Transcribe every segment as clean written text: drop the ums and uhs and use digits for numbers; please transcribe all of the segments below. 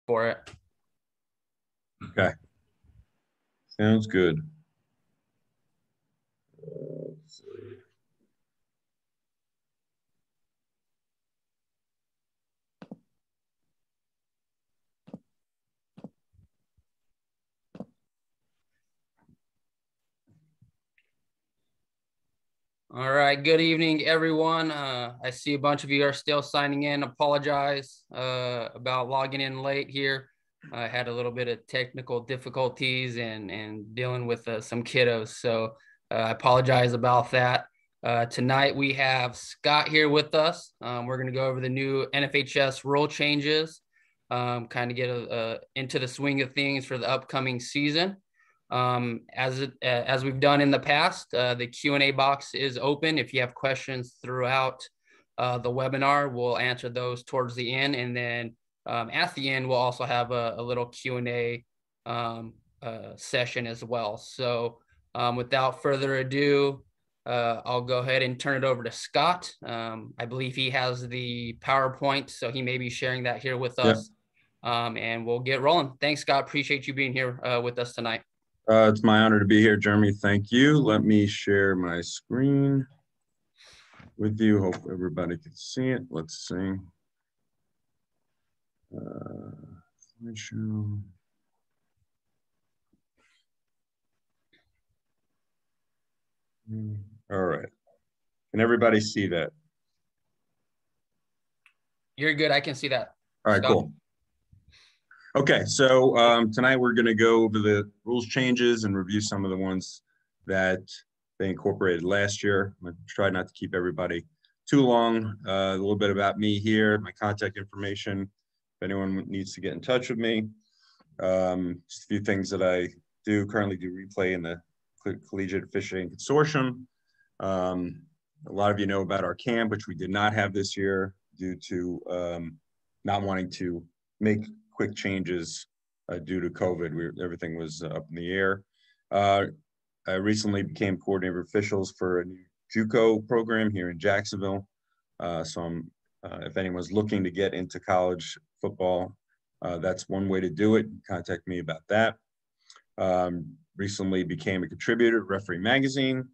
for it. Okay. Sounds good. Let's see. All right. Good evening, everyone. I see a bunch of you are still signing in. Apologize about logging in late here. I had a little bit of technical difficulties and dealing with some kiddos. So I apologize about that. Tonight we have Scott here with us. We're going to go over the new NFHS rule changes, kind of get into the swing of things for the upcoming season. As we've done in the past, the Q&A box is open. If you have questions throughout the webinar, we'll answer those towards the end. And then at the end, we'll also have a little Q&A session as well. So without further ado, I'll go ahead and turn it over to Scott. I believe he has the PowerPoint, so he may be sharing that here with us. And we'll get rolling. Thanks, Scott. Appreciate you being here with us tonight. It's my honor to be here, Jeremy. Thank you. Let me share my screen with you. Hope everybody can see it. Let's see. Slideshow. All right. Can everybody see that? You're good. I can see that. All right, Scott. Cool. Okay, so tonight we're going to go over the rules changes and review some of the ones that they incorporated last year. I'm going to try not to keep everybody too long. A little bit about me here, my contact information, if anyone needs to get in touch with me. Just a few things that I currently do replay in the Collegiate Officiating Consortium. A lot of you know about our camp, which we did not have this year due to not wanting to make quick changes due to COVID. Everything was up in the air. I recently became coordinator of officials for a new JUCO program here in Jacksonville. So if anyone's looking to get into college football, that's one way to do it. Contact me about that. Recently became a contributor to Referee Magazine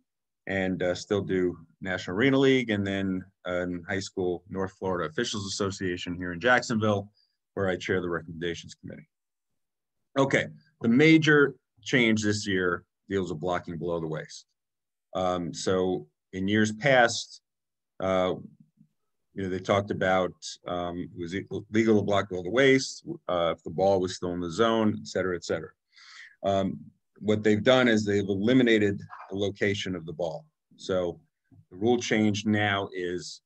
and still do National Arena League, and then in high school, North Florida Officials Association here in Jacksonville, where I chair the recommendations committee. Okay, the major change this year deals with blocking below the waist. So in years past, they talked about it was legal to block below the waist if the ball was still in the zone, et cetera, et cetera. What they've done is they've eliminated the location of the ball. So the rule change now is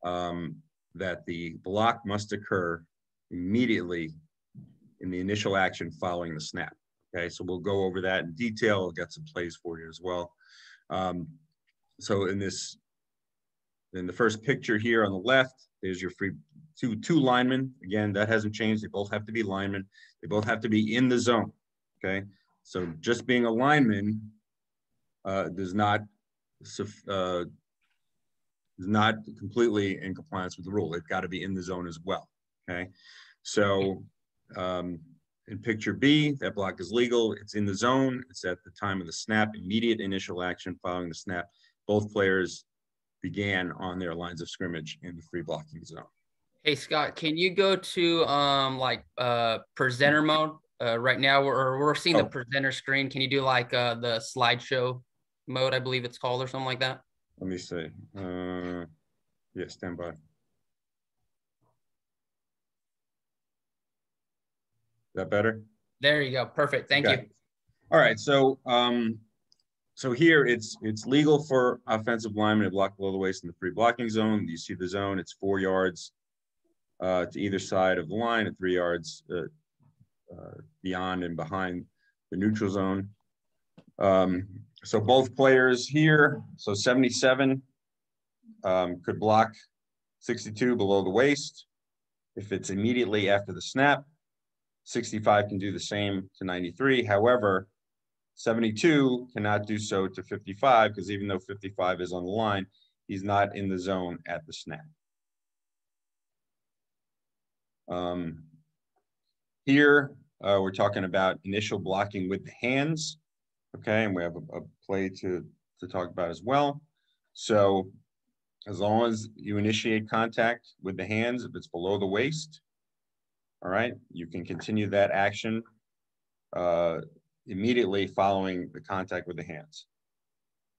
that the block must occur immediately in the initial action following the snap. Okay, so we'll go over that in detail. I'll get some plays for you as well. So in the first picture here on the left, there's your two linemen. Again, that hasn't changed. They both have to be linemen. They both have to be in the zone. Okay, so just being a lineman is not completely in compliance with the rule. They've got to be in the zone as well. Okay, so in picture B, that block is legal. It's in the zone. It's at the time of the snap, immediate initial action following the snap. Both players began on their lines of scrimmage in the free blocking zone. Hey, Scott, can you go to presenter mode right now? We're seeing the presenter screen. Can you do like the slideshow mode, I believe it's called, or something like that? Let me see. Yeah, stand by. Is that better? There you go. Perfect. Thank you. All right. So so here it's legal for offensive linemen to block below the waist in the free blocking zone. You see the zone. It's 4 yards to either side of the line and 3 yards beyond and behind the neutral zone. So both players here, so 77 could block 62 below the waist if it's immediately after the snap. 65 can do the same to 93. However, 72 cannot do so to 55 because even though 55 is on the line, he's not in the zone at the snap. Here, we're talking about initial blocking with the hands, okay? And we have a play to talk about as well. So as long as you initiate contact with the hands, if it's below the waist, all right, you can continue that action immediately following the contact with the hands.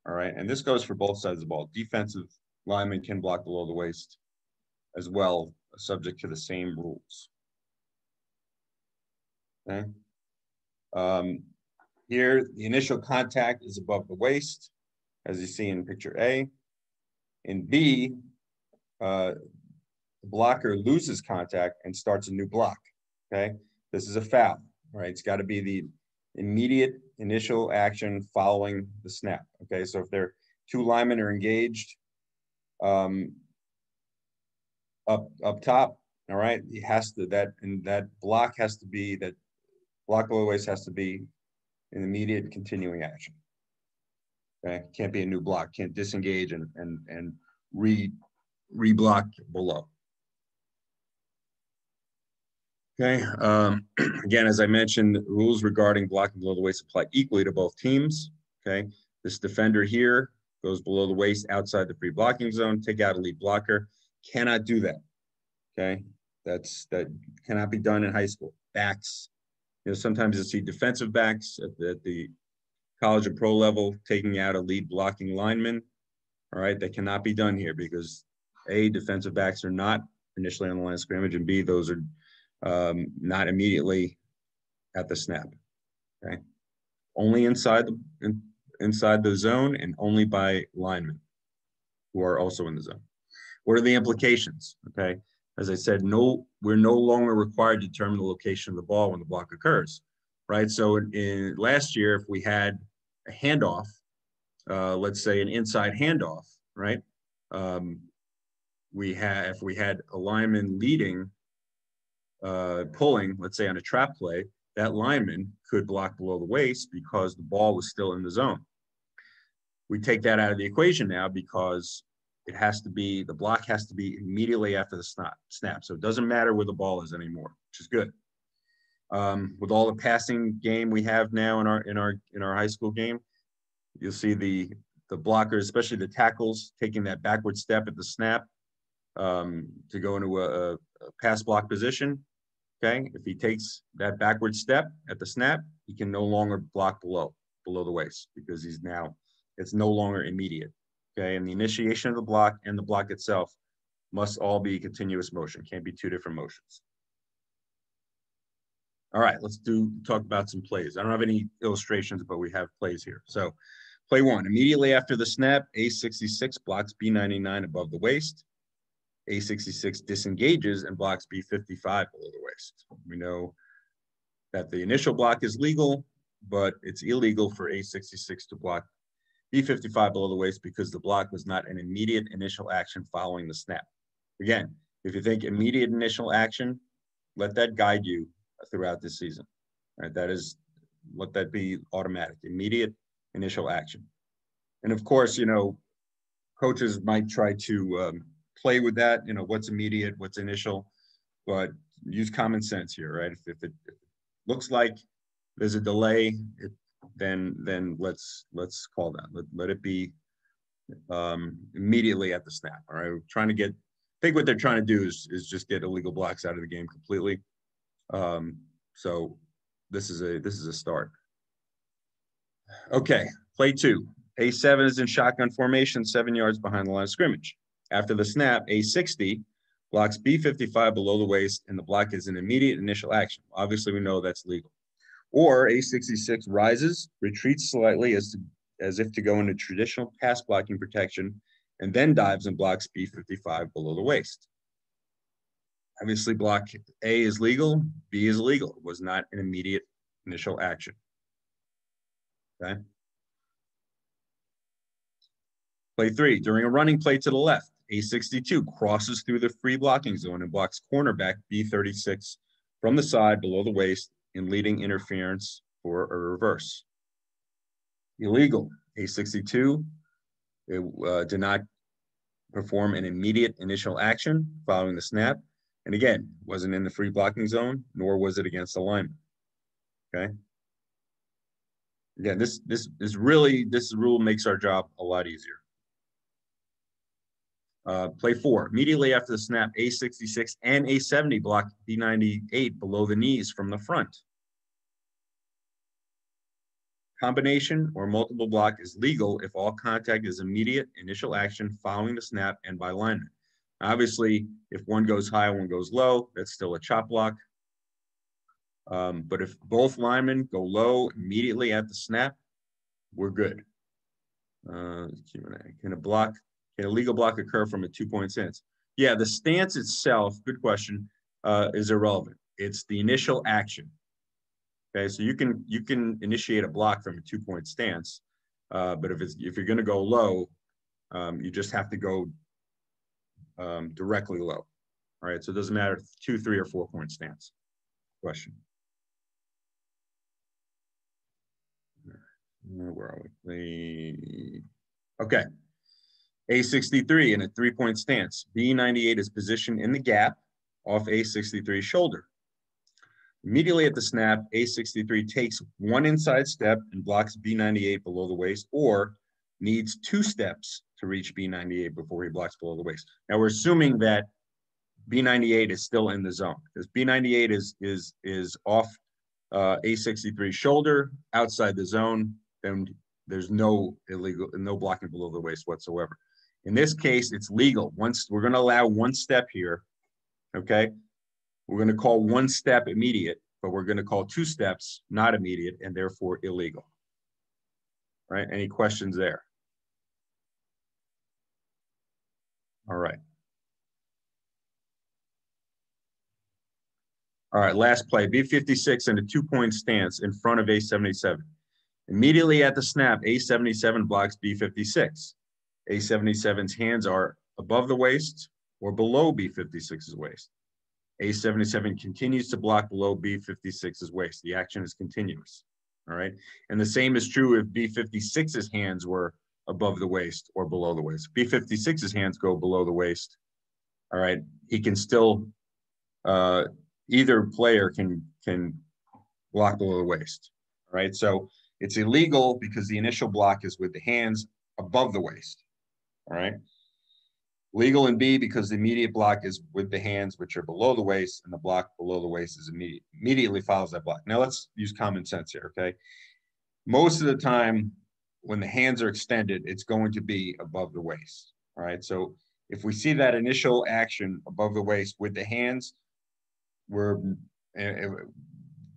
All right, and this goes for both sides of the ball. Defensive linemen can block below the waist as well, subject to the same rules. Okay. Here, the initial contact is above the waist, as you see in picture A. In B, the blocker loses contact and starts a new block. Okay, this is a foul. Right, it's got to be the immediate initial action following the snap. Okay, so if they're two linemen are engaged up top, all right, it has to that block has to be that block below the waist has to be an immediate continuing action. Okay, can't be a new block, can't disengage and re-block below. Okay, again, as I mentioned, rules regarding blocking below the waist apply equally to both teams. Okay, this defender here goes below the waist outside the free blocking zone, take out a lead blocker, cannot do that. Okay, that cannot be done in high school. Backs, you know, sometimes you see defensive backs at the college and pro level taking out a lead blocking lineman. All right, that cannot be done here because A, defensive backs are not initially on the line of scrimmage, and B, those are not immediately at the snap. Okay, only inside the zone and only by linemen who are also in the zone. What are the implications? Okay, as I said, we're no longer required to determine the location of the ball when the block occurs, right? So in last year, if we had a handoff, let's say an inside handoff, right? If we had a lineman leading, pulling, let's say on a trap play, that lineman could block below the waist because the ball was still in the zone. We take that out of the equation now because it has to be, the block has to be immediately after the snap. So it doesn't matter where the ball is anymore, which is good. With all the passing game we have now in our high school game, you'll see the blockers, especially the tackles, taking that backward step at the snap to go into a pass block position. Okay, if he takes that backward step at the snap, he can no longer block below the waist because it's no longer immediate. Okay, and the initiation of the block and the block itself must all be continuous motion. Can't be two different motions. All right, let's talk about some plays. I don't have any illustrations, but we have plays here. So play one, immediately after the snap, A66 blocks B99 above the waist. A66 disengages and blocks B55 below the waist. We know that the initial block is legal, but it's illegal for A66 to block B55 below the waist because the block was not an immediate initial action following the snap. Again, if you think immediate initial action, let that guide you throughout this season. Right? Let that be automatic, immediate initial action. And of course, you know, coaches might try to play with that, you know, what's immediate, what's initial, but use common sense here, right? If it looks like there's a delay, then let's call that. Let it be immediately at the snap. All right, we're trying to I think what they're trying to do is just get illegal blocks out of the game completely. So this is a start. Okay, play two. A7 is in shotgun formation, 7 yards behind the line of scrimmage. After the snap, A60 blocks B55 below the waist, and the block is an immediate initial action. Obviously, we know that's legal. Or A66 rises, retreats slightly as if to go into traditional pass blocking protection, and then dives and blocks B55 below the waist. Obviously, block A is legal, B is illegal. It was not an immediate initial action. Okay. Play three, during a running play to the left, A62 crosses through the free blocking zone and blocks cornerback B36 from the side below the waist in leading interference for a reverse. Illegal. A62 did not perform an immediate initial action following the snap. And again, wasn't in the free blocking zone, nor was it against the lineman. Okay. Again, this rule makes our job a lot easier. Play 4. Immediately after the snap, A66 and A70 block B98 below the knees from the front. Combination or multiple block is legal if all contact is immediate initial action following the snap and by lineman. Obviously, if one goes high, one goes low, that's still a chop block. But if both linemen go low immediately at the snap, we're good. Can a legal block occur from a 2-point stance? Yeah, the stance itself, good question, is irrelevant. It's the initial action. Okay, so you can initiate a block from a 2-point stance, but if you're going to go low, you just have to go directly low. All right, so it doesn't matter if it's 2, 3, or 4-point stance. Question. Where are we? Okay. A63 in a 3-point stance. B98 is positioned in the gap off A63's shoulder. Immediately at the snap, A63 takes one inside step and blocks B98 below the waist, or needs 2 steps to reach B98 before he blocks below the waist. Now we're assuming that B98 is still in the zone, because B98 is off A63's shoulder, outside the zone, then there's no blocking below the waist whatsoever. In this case, it's legal. Once we're going to allow 1 step here, okay? We're going to call 1 step immediate, but we're going to call 2 steps not immediate and therefore illegal. Right? Any questions there? All right. All right, last play. B56 in a 2-point stance in front of A77. Immediately at the snap, A77 blocks B56. A77's hands are above the waist or below B56's waist. A77 continues to block below B56's waist. The action is continuous, all right? And the same is true if B56's hands were above the waist or below the waist. B56's hands go below the waist, all right? He can still, either player can block below the waist, all right? So it's illegal because the initial block is with the hands above the waist, all right? Legal in B because the immediate block is with the hands, which are below the waist, and the block below the waist is immediately follows that block. Now let's use common sense here, okay? Most of the time, when the hands are extended, it's going to be above the waist, all right? So if we see that initial action above the waist with the hands, they're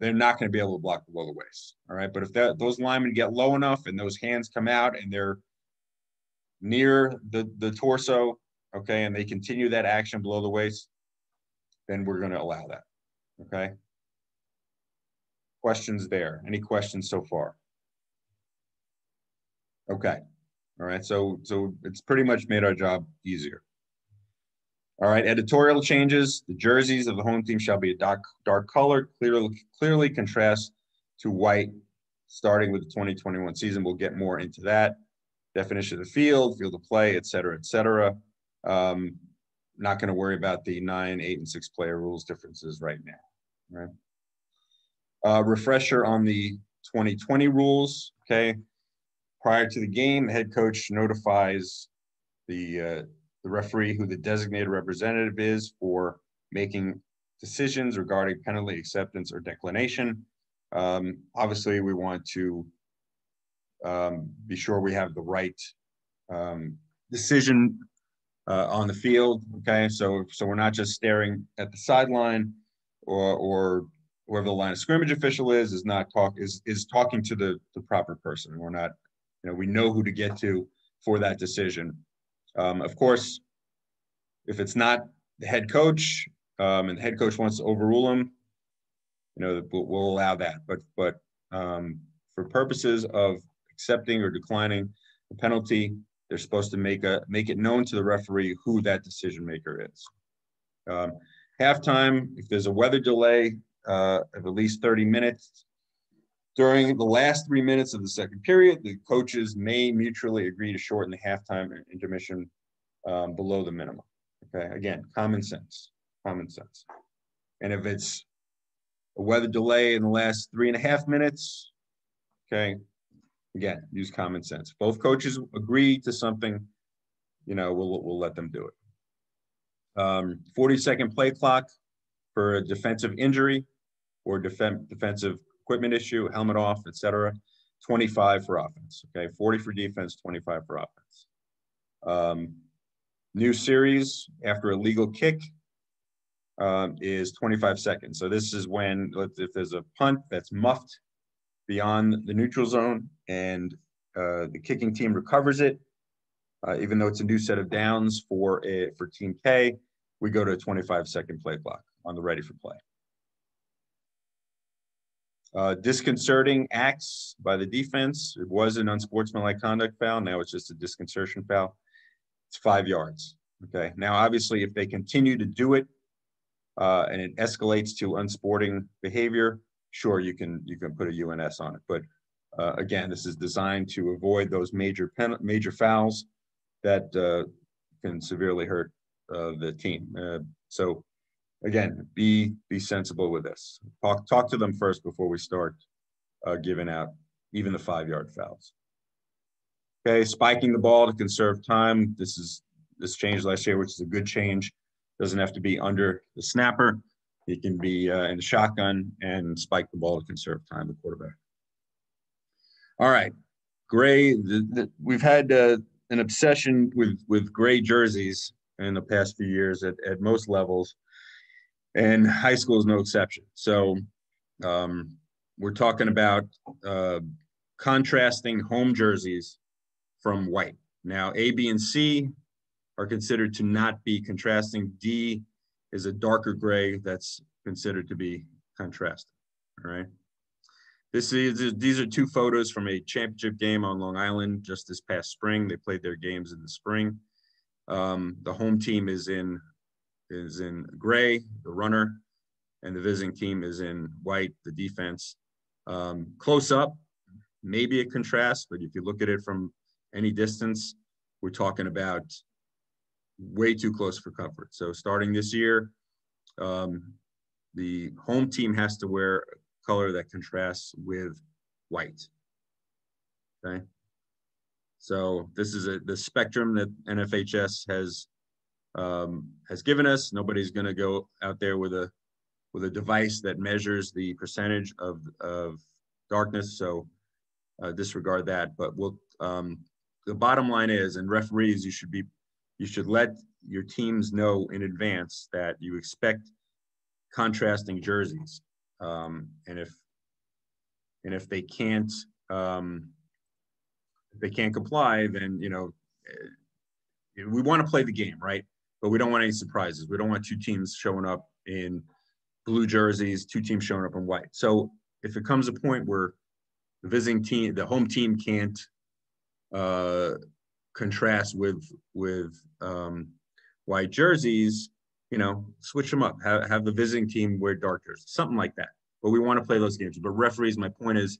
not going to be able to block below the waist, all right? But if those linemen get low enough and those hands come out and they're near the torso, okay, and they continue that action below the waist, then we're going to allow that, okay? Questions there? Any questions so far? Okay, all right, so it's pretty much made our job easier. All right, editorial changes. The jerseys of the home team shall be a dark color, clearly contrast to white, starting with the 2021 season. We'll get more into that. Definition of the field of play, et cetera, et cetera. Not going to worry about the 9, 8, and 6 player rules differences right now. Right. Refresher on the 2020 rules. Okay. Prior to the game, the head coach notifies the referee who the designated representative is for making decisions regarding penalty acceptance or declination. Obviously, we want to be sure we have the right decision on the field. Okay, so we're not just staring at the sideline, or whoever the line of scrimmage official is talking to the proper person. We're not, we know who to get to for that decision. Of course, if it's not the head coach and the head coach wants to overrule him, we'll allow that. But for purposes of accepting or declining the penalty, they're supposed to make it known to the referee who that decision maker is. Halftime, if there's a weather delay of at least 30 minutes, during the last 3 minutes of the second period, the coaches may mutually agree to shorten the halftime intermission below the minimum. Okay, again, common sense. common sense. And if it's a weather delay in the last 3.5 minutes, okay, again, use common sense. Both coaches agree to something, we'll let them do it. 40-second play clock for a defensive injury or defensive equipment issue, helmet off, etc. 25 for offense. Okay, 40 for defense, 25 for offense. New series after a legal kick is 25 seconds. So this is when, if there's a punt that's muffed beyond the neutral zone and the kicking team recovers it, even though it's a new set of downs for Team K, we go to a 25-second play clock on the ready for play. Disconcerting acts by the defense. It was an unsportsmanlike conduct foul. Now it's just a disconcertion foul. It's 5 yards. Okay. Now, obviously, if they continue to do it and it escalates to unsporting behavior, sure, you can put a UNS on it. But again, this is designed to avoid those major fouls that can severely hurt the team. So again, be sensible with this. Talk to them first before we start giving out even the 5-yard fouls. Okay, spiking the ball to conserve time. This changed last year, which is a good change. Doesn't have to be under the snapper. It can be in the shotgun and spike the ball to conserve time, the quarterback. All right, gray. We've had an obsession with gray jerseys in the past few years at most levels, and high school is no exception. So we're talking about contrasting home jerseys from white. Now, A, B, and C are considered to not be contrasting. D is a darker gray that's considered to be contrasting. All right. These are 2 photos from a championship game on Long Island just this past spring. They played their games in the spring. The home team is in gray, the runner, and the visiting team is in white, the defense. Close up, maybe a contrast, but if you look at it from any distance, we're talking about way too close for comfort. So starting this year, the home team has to wear a color that contrasts with white. Okay. So this is the spectrum that NFHS has given us. Nobody's going to go out there with a device that measures the percentage of darkness. So disregard that. But the bottom line is, and referees, you should let your teams know in advance that you expect contrasting jerseys. And if they can't comply, then we want to play the game, right? But we don't want any surprises. We don't want 2 teams showing up in blue jerseys, 2 teams showing up in white. So if it comes a point where the visiting team, the home team can't contrast with white jerseys, switch them up. Have the visiting team wear dark jerseys, something like that. But we want to play those games. But referees, my point is,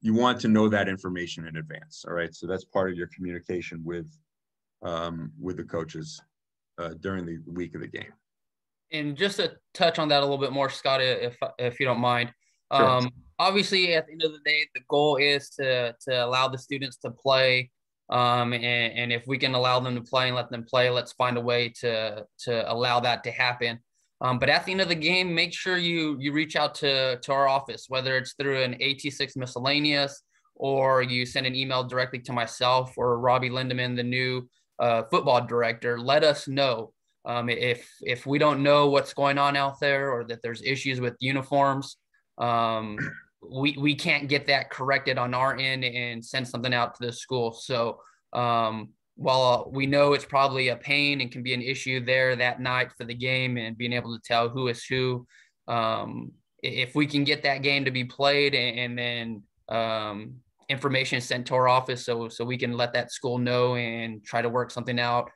you want to know that information in advance. All right. So that's part of your communication with the coaches during the week of the game. And just to touch on that a little bit more, Scott, if you don't mind. Sure. Obviously, at the end of the day, the goal is to allow the students to play. And if we can allow them to play and let them play, let's find a way to allow that to happen. But at the end of the game, make sure you reach out to our office, whether it's through an AT6 miscellaneous or you send an email directly to myself or Robbie Lindeman, the new football director. Let us know if we don't know what's going on out there or that there's issues with uniforms. We can't get that corrected on our end and send something out to the school. So while we know it's probably a pain and can be an issue there that night for the game and being able to tell who is who, if we can get that game to be played and then information sent to our office so we can let that school know and try to work something out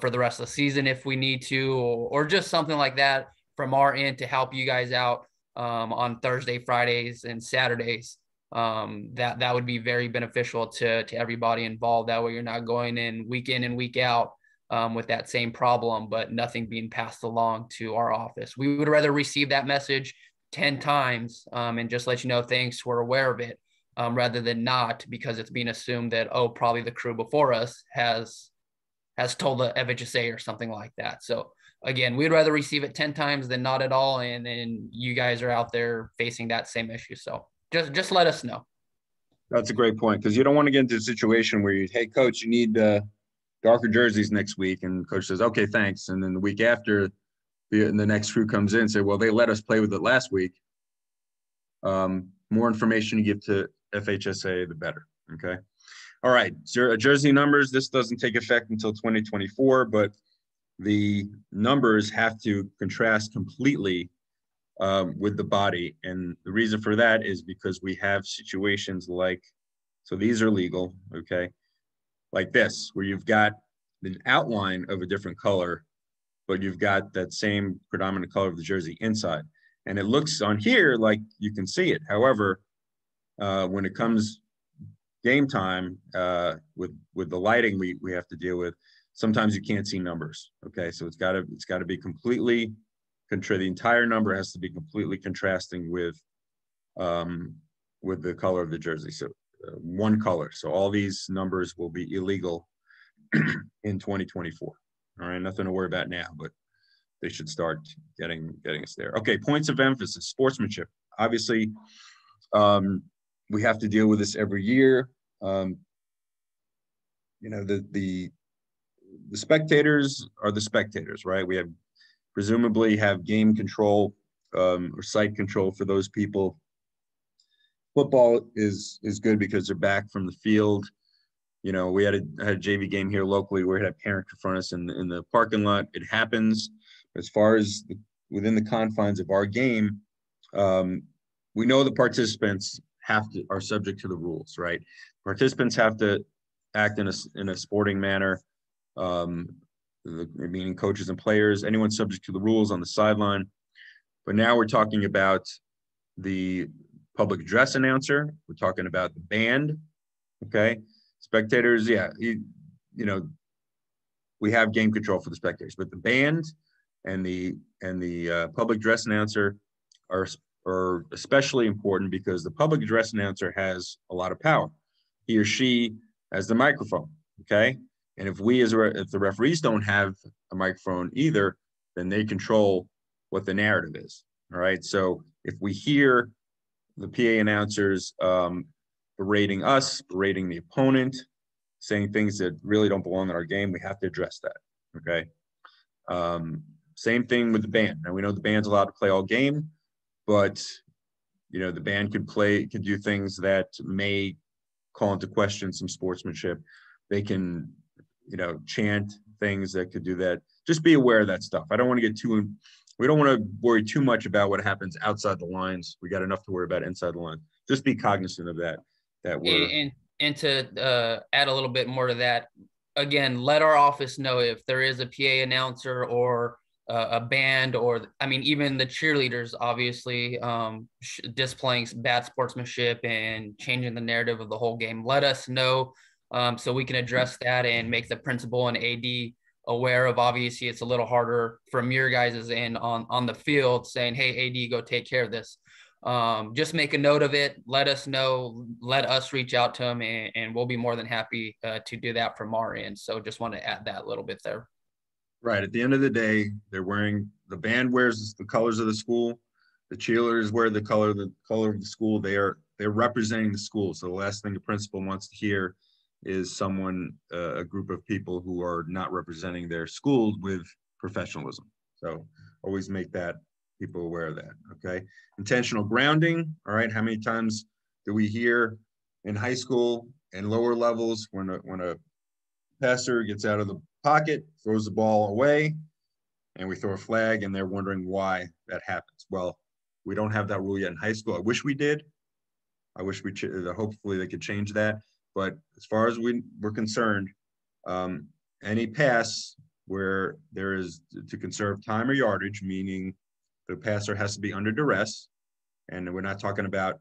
for the rest of the season if we need to, or just something like that from our end to help you guys out on Thursday, Fridays, and Saturdays. That would be very beneficial to everybody involved. That way you're not going in and week out with that same problem, but nothing being passed along to our office. We would rather receive that message 10 times and just let you know, thanks, we're aware of it, rather than not, because it's being assumed that, oh, probably the crew before us has told the FHSA or something like that. So again, we'd rather receive it 10 times than not at all. And then you guys are out there facing that same issue. So just let us know. That's a great point, because you don't want to get into a situation where you, hey, coach, you need darker jerseys next week. And coach says, okay, thanks. And then the week after, the next crew comes in and say, well, they let us play with it last week. More information you give to FHSA, the better. Okay. All right. Jersey numbers. This doesn't take effect until 2024, but the numbers have to contrast completely with the body. And the reason for that is because we have situations like, so these are legal, okay, like this, where you've got an outline of a different color, but you've got that same predominant color of the jersey inside. And it looks on here like you can see it. However, when it comes game time, with the lighting we have to deal with, sometimes you can't see numbers. Okay, so it's got to be completely the entire number has to be completely contrasting with the color of the jersey. So one color. So all these numbers will be illegal in 2024. All right, nothing to worry about now, but they should start getting us there. Okay, points of emphasis, sportsmanship. Obviously, we have to deal with this every year. You know, the spectators are the spectators, right? We have presumably have game control or sight control for those people. Football is good because they're back from the field. You know, we had a JV game here locally where we had a parent confront us in the parking lot. It happens. As far as within the confines of our game, we know the participants are subject to the rules, right? Participants have to act in a sporting manner, meaning coaches and players, anyone subject to the rules on the sideline. But now we're talking about the public address announcer. We're talking about the band, okay? Spectators, yeah, you know, we have game control for the spectators, but the band and the public address announcer are especially important because the public address announcer has a lot of power. He or she has the microphone, okay? And if the referees don't have a microphone either, then they control what the narrative is, all right? So if we hear the PA announcers berating us, berating the opponent, saying things that really don't belong in our game, we have to address that, okay? Same thing with the band. Now, we know the band's allowed to play all game, but, you know, the band could do things that may call into question some sportsmanship. They can, you know, chant things that could do that. Just be aware of that stuff. We don't want to worry too much about what happens outside the lines. We got enough to worry about inside the lines. Just be cognizant of that we're. And to add a little bit more to that, again, let our office know if there is a PA announcer or a band, or, I mean, even the cheerleaders, obviously, displaying bad sportsmanship and changing the narrative of the whole game. Let us know so we can address that and make the principal and AD aware of. Obviously, it's a little harder from your guys' end on the field saying, hey, AD, go take care of this. Just make a note of it. Let us know. Let us reach out to them, and we'll be more than happy to do that from our end. So just want to add that little bit there. Right. At the end of the day, the band wears the colors of the school. The cheerleaders wear the color of the school. They're representing the school. So the last thing the principal wants to hear is a group of people who are not representing their school with professionalism. So always make people aware of that. Okay. Intentional grounding. All right. How many times do we hear in high school and lower levels when a passer gets out of the pocket, throws the ball away, and we throw a flag, and they're wondering why that happens? Well, we don't have that rule yet in high school. I wish we did. I wish hopefully they could change that. But as far as we're concerned, any pass where there is to conserve time or yardage, meaning the passer has to be under duress, and we're not talking about,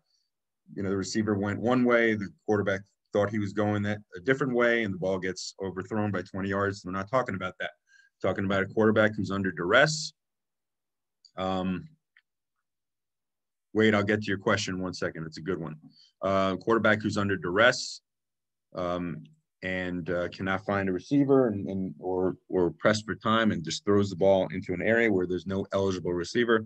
you know, the receiver went one way, the quarterback thought he was going that a different way and the ball gets overthrown by 20 yards. We're not talking about that. We're talking about a quarterback who's under duress. Wait, I'll get to your question in 1 second. It's a good one. Quarterback who's under duress and cannot find a receiver or press for time and just throws the ball into an area where there's no eligible receiver.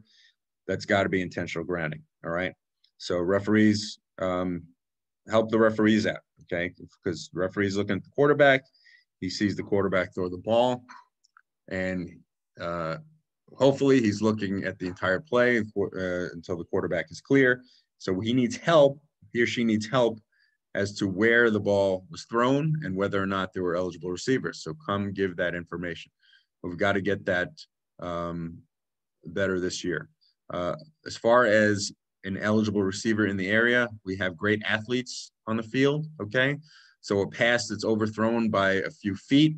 That's got to be intentional grounding. All right. So referees, help the referees out. Okay. Because the referee's looking at the quarterback. He sees the quarterback throw the ball and hopefully he's looking at the entire play until the quarterback is clear. So he needs help. He or she needs help as to where the ball was thrown and whether or not there were eligible receivers. So come give that information. We've got to get that better this year. As far as an eligible receiver in the area, we have great athletes on the field, okay? So a pass that's overthrown by a few feet,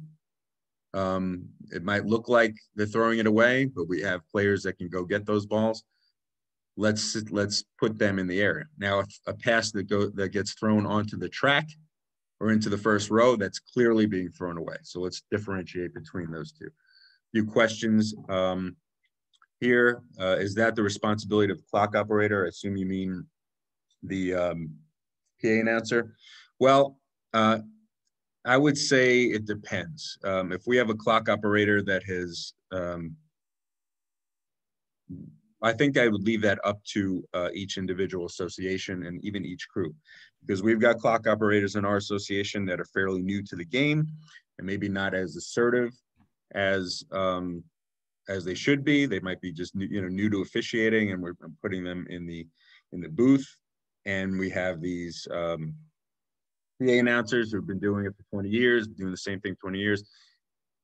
it might look like they're throwing it away, but we have players that can go get those balls. Let's put them in the area. Now, if a pass that gets thrown onto the track or into the first row, that's clearly being thrown away. So let's differentiate between those two. A few questions here. Is that the responsibility of the clock operator? I assume you mean the PA announcer. Well, I would say it depends. If we have a clock operator that has I think I would leave that up to each individual association and even each crew, because we've got clock operators in our association that are fairly new to the game and maybe not as assertive as they should be. They might be just new to officiating, and we're putting them in the booth. And we have these PA announcers who've been doing it for 20 years, doing the same thing 20 years.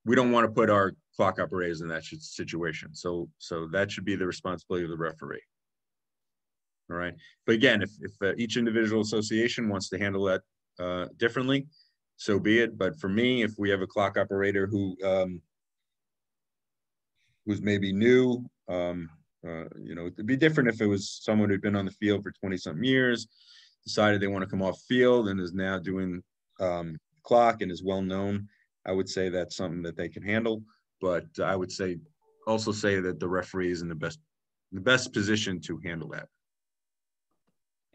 We don't want to put our clock operators in that situation. So that should be the responsibility of the referee. All right. But again, if each individual association wants to handle that differently, so be it. But for me, if we have a clock operator who's maybe new, it'd be different if it was someone who'd been on the field for 20-something years, decided they want to come off field and is now doing clock and is well known. I would say that's something that they can handle, but I would also say that the referee is in the best position to handle that.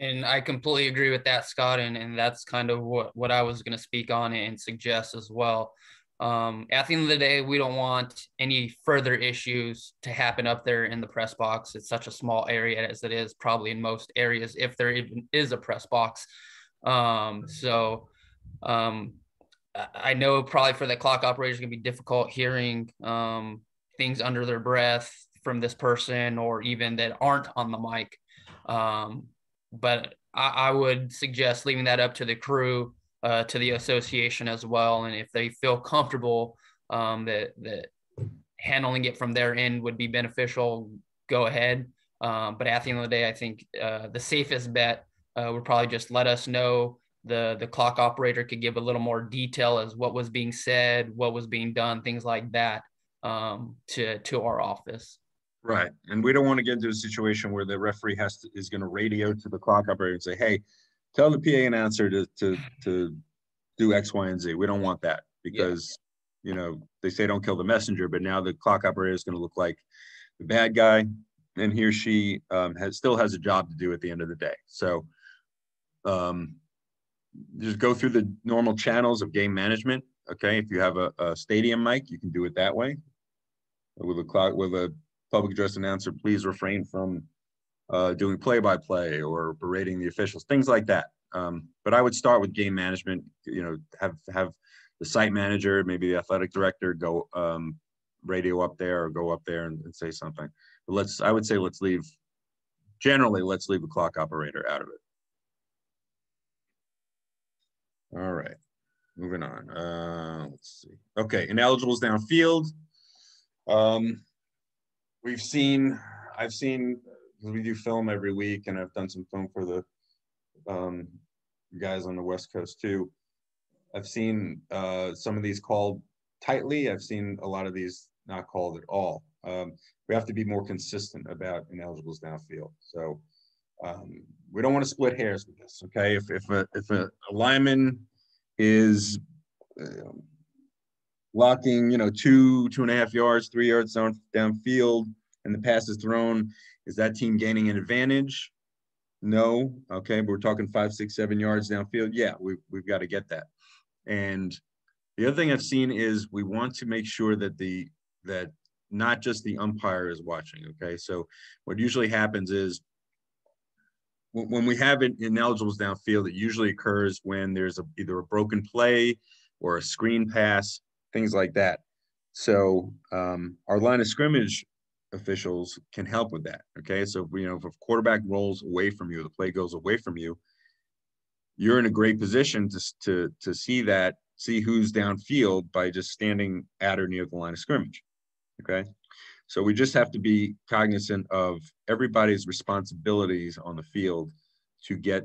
And I completely agree with that, Scott, and that's kind of what I was going to speak on and suggest as well. At the end of the day, we don't want any further issues to happen up there in the press box. It's such a small area as it is probably in most areas, if there even is a press box. I know probably for the clock operators, it's going to be difficult hearing things under their breath from this person or even that aren't on the mic. But I would suggest leaving that up to the crew, to the association as well. And if they feel comfortable that handling it from their end would be beneficial, go ahead. But at the end of the day, I think the safest bet would probably just let us know. The clock operator could give a little more detail as what was being said, what was being done, things like that to our office. Right. And we don't want to get into a situation where the referee is going to radio to the clock operator and say, hey, tell the PA announcer to do X, Y, and Z. We don't want that because, they say don't kill the messenger, but now the clock operator is going to look like the bad guy, and he or she still has a job to do at the end of the day. So just go through the normal channels of game management. Okay. If you have a stadium mic, you can do it that way. With a public address announcer, please refrain from doing play-by-play or berating the officials, things like that. But I would start with game management, have the site manager, maybe the athletic director go radio up there or go up there and say something. But I would say let's leave a clock operator out of it. All right, moving on. Let's see. Okay, ineligibles downfield. I've seen, we do film every week, and I've done some film for the guys on the West Coast too. I've seen some of these called tightly. I've seen a lot of these not called at all. We have to be more consistent about ineligibles downfield. So we don't want to split hairs with this, okay? If a lineman is blocking, 2.5 yards, 3 yards downfield, and the pass is thrown, is that team gaining an advantage? No. Okay, but we're talking 5, 6, 7 yards downfield. Yeah, we've got to get that. And the other thing I've seen is we want to make sure that that not just the umpire is watching. Okay, so what usually happens is when we have ineligibles downfield, it usually occurs when there's either a broken play or a screen pass, things like that. So our line of scrimmage officials can help with that. Okay, so if a quarterback rolls away from you, the play goes away from you, you're in a great position to see who's downfield by just standing at or near the line of scrimmage. Okay, so we just have to be cognizant of everybody's responsibilities on the field to get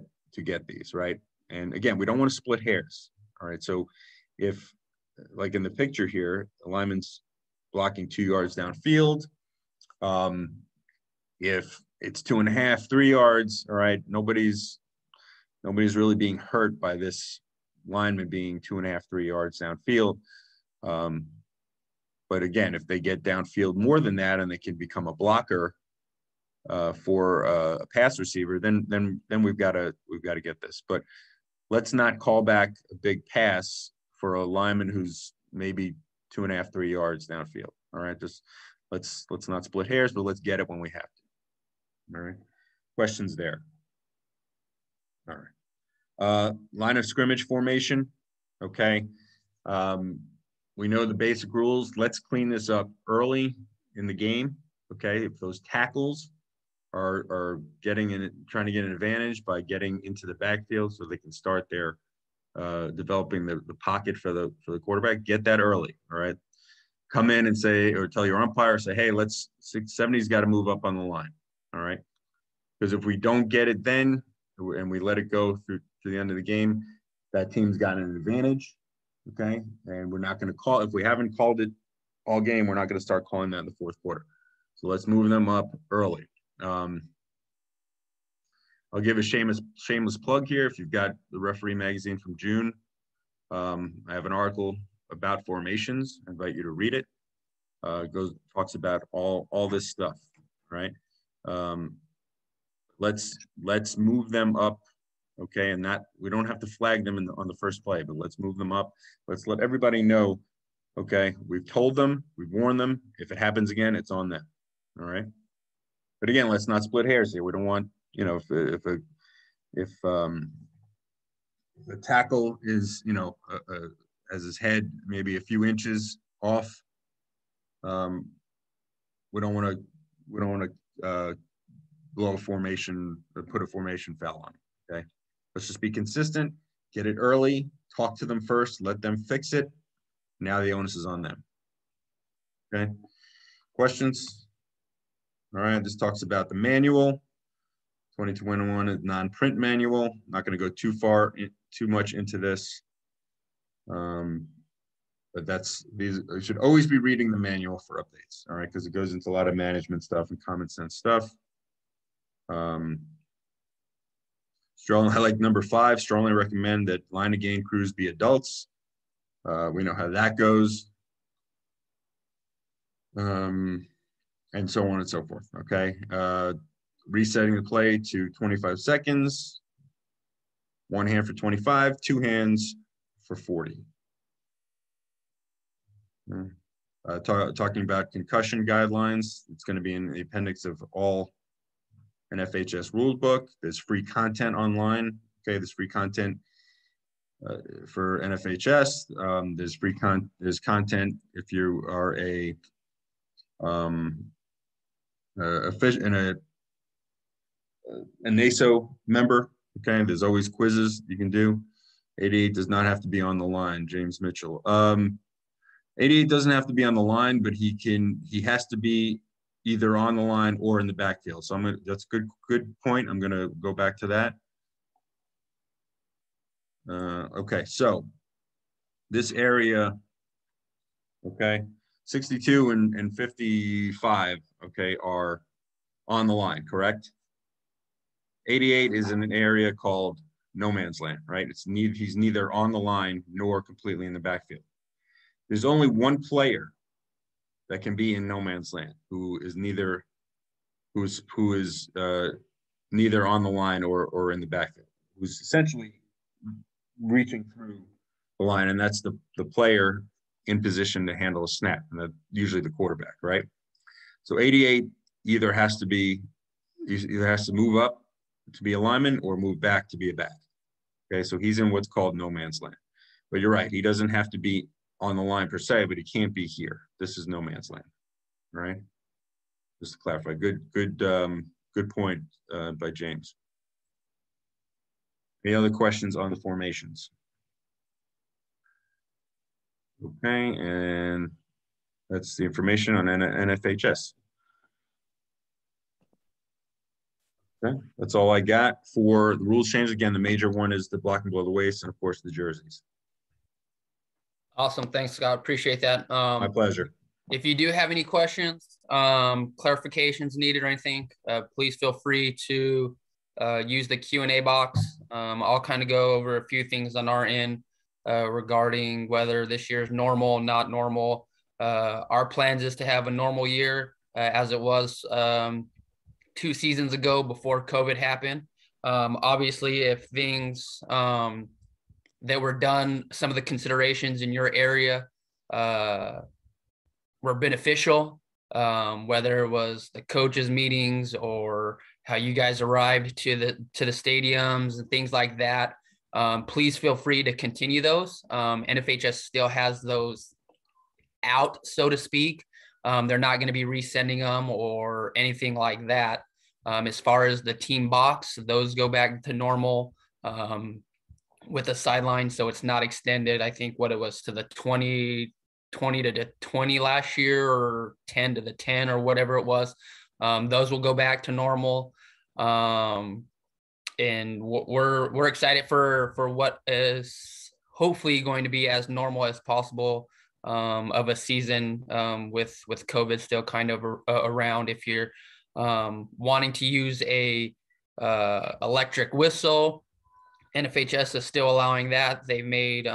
these right. And again, we don't want to split hairs. All right, so if, like in the picture here, the lineman's blocking 2 yards downfield, if it's 2.5, 3 yards, all right, nobody's really being hurt by this lineman being 2.5, 3 yards downfield. But again, if they get downfield more than that and they can become a blocker for a pass receiver, then we've got to get this. But let's not call back a big pass for a lineman who's maybe 2.5, 3 yards downfield. All right, just let's not split hairs, but let's get it when we have to. All right, questions there? All right, line of scrimmage formation. Okay, we know the basic rules. Let's clean this up early in the game. Okay, if those tackles are trying to get an advantage by getting into the backfield so they can start their developing the pocket for the quarterback, get that early. All right, come in and say, or tell your umpire, say, hey, 670's got to move up on the line. All right, because if we don't get it then and we let it go through to the end of the game, that team's got an advantage. Okay, and we're not going to call, if we haven't called it all game, we're not going to start calling that in the fourth quarter. So let's move them up early. I'll give a shameless plug here. If you've got the Referee magazine from June, I have an article about formations. I invite you to read it. It talks about all this stuff, right? Let's move them up. Okay, and we don't have to flag them on the first play, but let's move them up. Let's let everybody know, okay, we've told them, we've warned them. If it happens again, it's on them. All right. But again, let's not split hairs here. We don't want, if the tackle is, has his head maybe a few inches off, we don't want to blow a formation or put a formation foul on it. Okay. Let's just be consistent, get it early, talk to them first, let them fix it. Now the onus is on them. Okay. Questions? All right. This talks about the manual. 2221 is non-print manual. Not going to go too much into this. But you should always be reading the manual for updates. All right. Because it goes into a lot of management stuff and common sense stuff. I like number 5, strongly recommend that line of gain crews be adults. We know how that goes. And so on and so forth. Okay. Resetting the play to 25 seconds, 1 hand for 25, 2 hands for 40. Talking about concussion guidelines, it's going to be in the appendix of all NFHS rules book. There's free content online. Okay, there's free content for NFHS. There's content if you are a NASO member. Okay, there's always quizzes you can do. 88 does not have to be on the line. James Mitchell. 88 doesn't have to be on the line, but he has to be either on the line or in the backfield. So that's a good point. I'm gonna go back to that. Okay, so this area, okay, 62 and 55, okay, are on the line, correct? 88 is in an area called no man's land, right? He's neither on the line nor completely in the backfield. There's only one player that can be in no man's land who is neither on the line or in the backfield, who's essentially reaching through the line, and that's the player in position to handle a snap, and that's usually the quarterback, right? So 88 either has to move up to be a lineman or move back to be a back. Okay, so he's in what's called no man's land. But you're right, he doesn't have to be on the line per se, but he can't be here. This is no man's land, right? Just to clarify. Good point by James. Any other questions on the formations? Okay, and that's the information on NFHS. Okay, that's all I got for the rules change. Again, the major one is the block and below the waist, and of course the jerseys. Awesome. Thanks, Scott. Appreciate that. My pleasure. If you do have any questions, clarifications needed or anything, please feel free to use the Q&A box. I'll kind of go over a few things on our end regarding whether this year is normal, not normal. Our plans is to have a normal year as it was 2 seasons ago before COVID happened. Obviously, if things that were done, some of the considerations in your area were beneficial, whether it was the coaches' meetings or how you guys arrived to the stadiums and things like that. Please feel free to continue those. NFHS still has those out, so to speak. They're not going to be resending them or anything like that. As far as the team box, those go back to normal with the sideline, so it's not extended. I think what it was to the 20 to the 20 last year, or 10 to the 10, or whatever it was. Those will go back to normal. And we're excited for what is hopefully going to be as normal as possible of a season with COVID still kind of around. If you're wanting to use a electric whistle, NFHS is still allowing that. They've made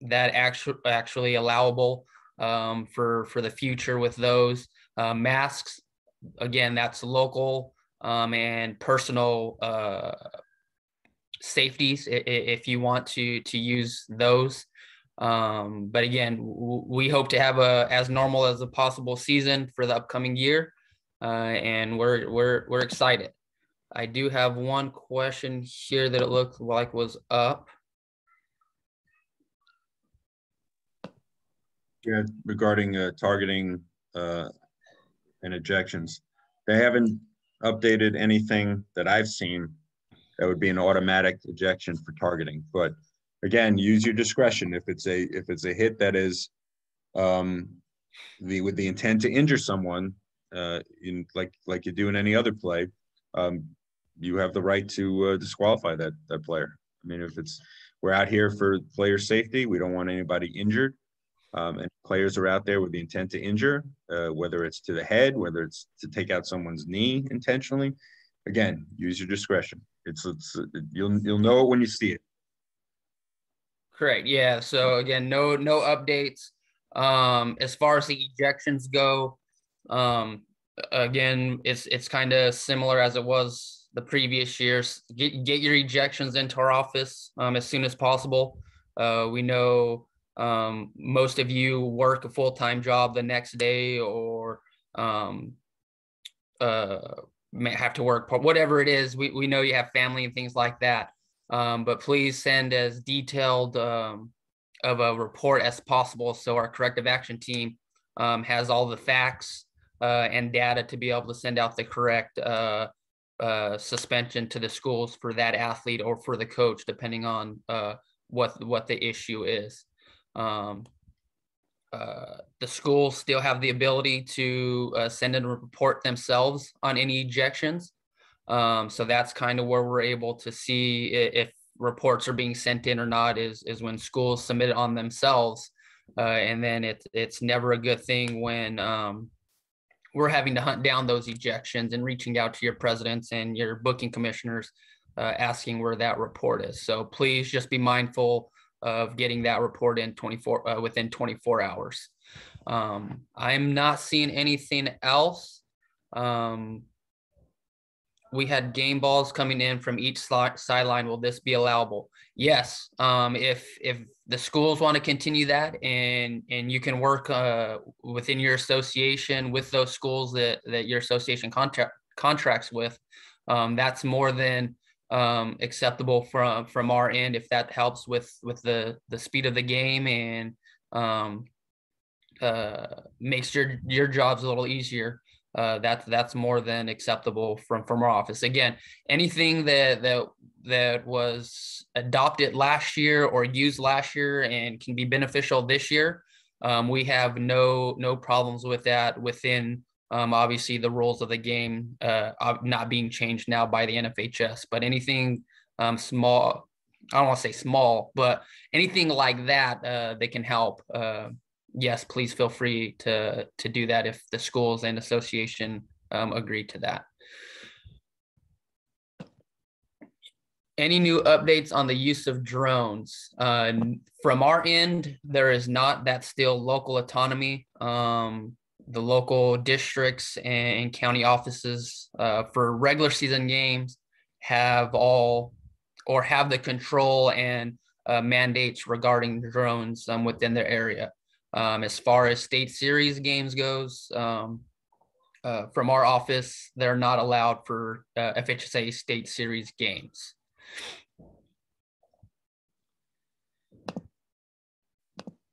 that actually allowable for the future with those. Masks, again, that's local and personal safeties if you want to use those. But again, we hope to have as normal as a possible season for the upcoming year, and we're excited. I do have one question here that it looked like was up. Yeah, regarding targeting and ejections. They haven't updated anything that I've seen that would be an automatic ejection for targeting. But again, use your discretion. If it's a hit that is with the intent to injure someone, in like you do in any other play, you have the right to disqualify that player. I mean, we're out here for player safety. We don't want anybody injured. And players are out there with the intent to injure, whether it's to the head, whether it's to take out someone's knee intentionally. Again, use your discretion. You'll know it when you see it. Correct. Yeah. So again, no updates. As far as the ejections go, again, it's kind of similar as it was the previous years. Get your ejections into our office as soon as possible. We know most of you work a full-time job the next day, or may have to work, whatever it is. We know you have family and things like that. But please send as detailed of a report as possible, so our corrective action team has all the facts and data to be able to send out the correct suspension to the schools for that athlete or for the coach, depending on what the issue is. The schools still have the ability to send in a report themselves on any ejections. So that's kind of where we're able to see if reports are being sent in or not, is when schools submit it on themselves. And then it's never a good thing when we're having to hunt down those ejections and reaching out to your presidents and your booking commissioners, asking where that report is. So please just be mindful of getting that report in within 24 hours. I'm not seeing anything else. We had game balls coming in from each sideline. Will this be allowable? Yes. If the schools want to continue that, and you can work within your association with those schools that your association contracts with, that's more than acceptable from our end. If that helps with the speed of the game and makes your jobs a little easier, that's more than acceptable from our office. Again, anything that was adopted last year or used last year and can be beneficial this year, we have no problems with that within obviously the rules of the game not being changed now by the NFHS. But anything small, I don't want to say small, but anything like that that can help, yes, please feel free to do that if the schools and association agree to that. Any new updates on the use of drones? From our end, there is not. That's still local autonomy. The local districts and county offices for regular season games have the control and mandates regarding drones within their area. As far as state series games goes, from our office, they're not allowed for FHSA state series games.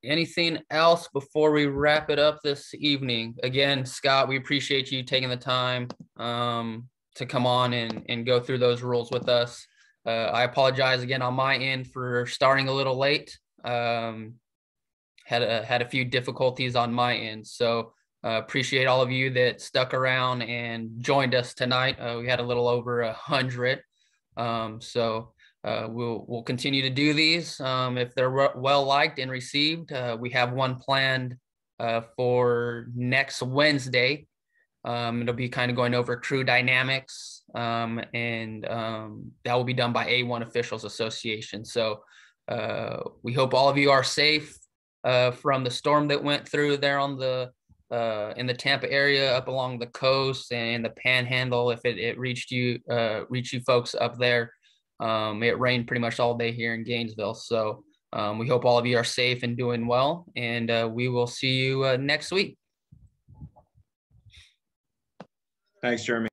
Anything else before we wrap it up this evening? Again, Scott, we appreciate you taking the time to come on and go through those rules with us. I apologize again on my end for starting a little late. Had a few difficulties on my end. So appreciate all of you that stuck around and joined us tonight. We had a little over 100. So we'll continue to do these if they're well liked and received. We have one planned for next Wednesday. It'll be kind of going over crew dynamics, and that will be done by A1 Officials Association. So we hope all of you are safe from the storm that went through there on in the Tampa area, up along the coast and the Panhandle. If it reached you folks up there, it rained pretty much all day here in Gainesville. So we hope all of you are safe and doing well, and we will see you next week. Thanks, Jeremy.